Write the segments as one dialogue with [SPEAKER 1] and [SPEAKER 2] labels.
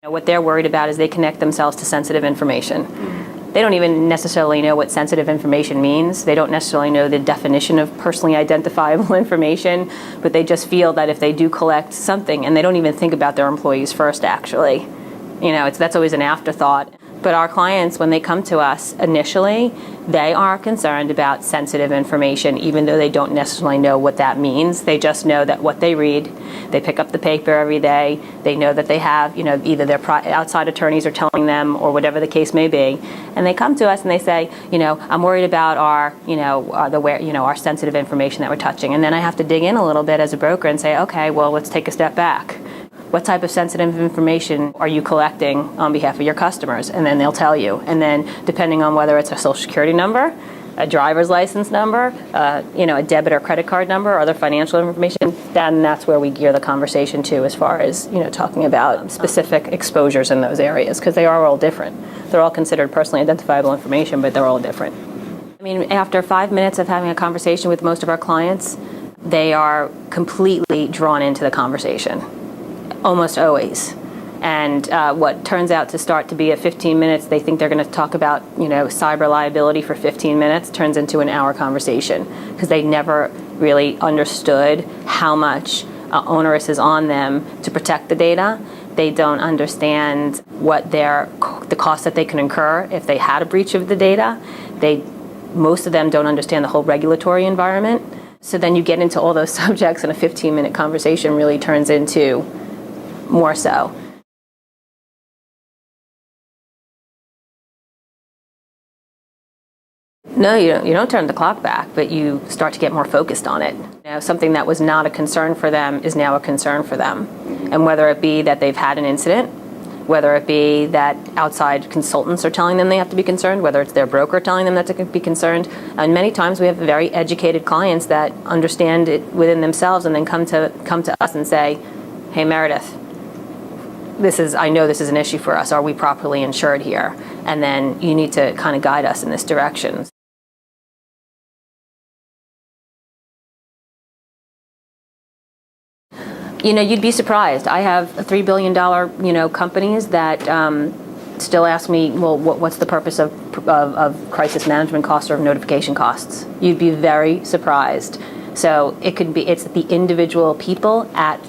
[SPEAKER 1] What they're worried about is they connect themselves to sensitive information. They don't even necessarily know what sensitive information means. They don't necessarily know the definition of personally identifiable information, but they just feel that if they do collect something, and they don't even think about their employees first, actually. That's always an afterthought. But our clients, when they come to us initially, they are concerned about sensitive information, even though they don't necessarily know what that means. They just know that what they read, they pick up the paper every day, they know that they have, either their outside attorneys are telling them or whatever the case may be. And they come to us and they say, I'm worried about our sensitive information that we're touching. And then I have to dig in a little bit as a broker and say, okay, well, let's take a step back. What type of sensitive information are you collecting on behalf of your customers? And then they'll tell you. And then depending on whether it's a social security number, a driver's license number, a debit or credit card number, or other financial information, then that's where we gear the conversation to as far as, talking about specific exposures in those areas, because they are all different. They're all considered personally identifiable information, but they're all different. After 5 minutes of having a conversation with most of our clients, they are completely drawn into the conversation. Almost always. And what turns out to start to be at 15 minutes, they think they're going to talk about, cyber liability for 15 minutes, turns into an hour conversation, because they never really understood how much onerous is on them to protect the data. They don't understand what the cost that they can incur if they had a breach of the data. Most of them don't understand the whole regulatory environment. So then you get into all those subjects, and a 15-minute conversation really turns into more so. No, you don't turn the clock back, but you start to get more focused on it. Something that was not a concern for them is now a concern for them. And whether it be that they've had an incident, whether it be that outside consultants are telling them they have to be concerned, whether it's their broker telling them that they can be concerned. And many times we have very educated clients that understand it within themselves and then come to us and say, hey, Meredith, I know this is an issue for us. Are we properly insured here? And then you need to kind of guide us in this direction. You'd be surprised. I have $3 billion, companies that still ask me, well, what's the purpose of crisis management costs or of notification costs? You'd be very surprised. So it's the individual people at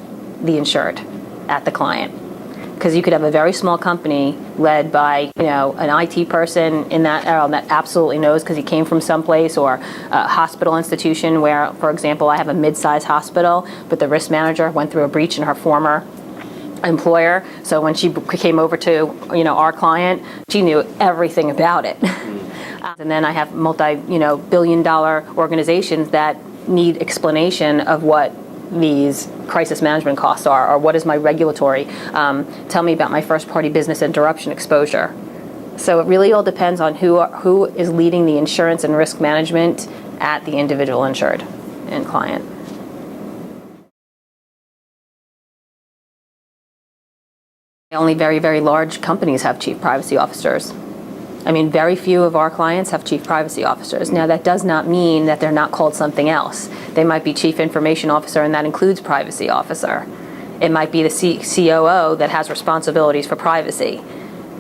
[SPEAKER 1] the insured, at the client. Because you could have a very small company led by, an IT person in that absolutely knows because he came from someplace, or a hospital institution where, for example, I have a mid-sized hospital, but the risk manager went through a breach in her former employer. So when she came over to, our client, she knew everything about it. And then I have multi-billion-dollar organizations that need explanation of what these crisis management costs are, or what is my regulatory, tell me about my first party business interruption exposure. So it really all depends on who is leading the insurance and risk management at the individual insured and client. Only very, very large companies have chief privacy officers. Very few of our clients have chief privacy officers. Now, that does not mean that they're not called something else. They might be chief information officer, and that includes privacy officer. It might be the COO that has responsibilities for privacy.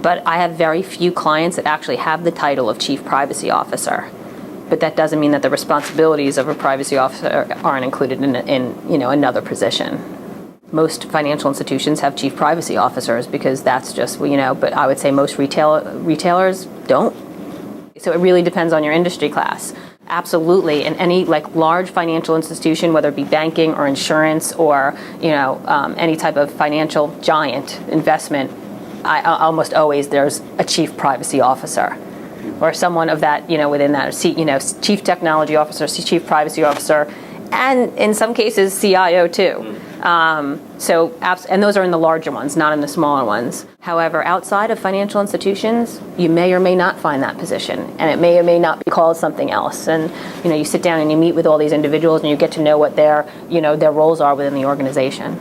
[SPEAKER 1] But I have very few clients that actually have the title of chief privacy officer. But that doesn't mean that the responsibilities of a privacy officer aren't included in another position. Most financial institutions have chief privacy officers because that's just, but I would say most retailers don't. So it really depends on your industry class. Absolutely. In any large financial institution, whether it be banking or insurance or, any type of financial giant investment, almost always there's a chief privacy officer or someone of that, within that, chief technology officer, chief privacy officer, and in some cases CIO too. And those are in the larger ones, not in the smaller ones. However, outside of financial institutions, you may or may not find that position, and it may or may not be called something else. And you sit down and you meet with all these individuals, and you get to know what their roles are within the organization.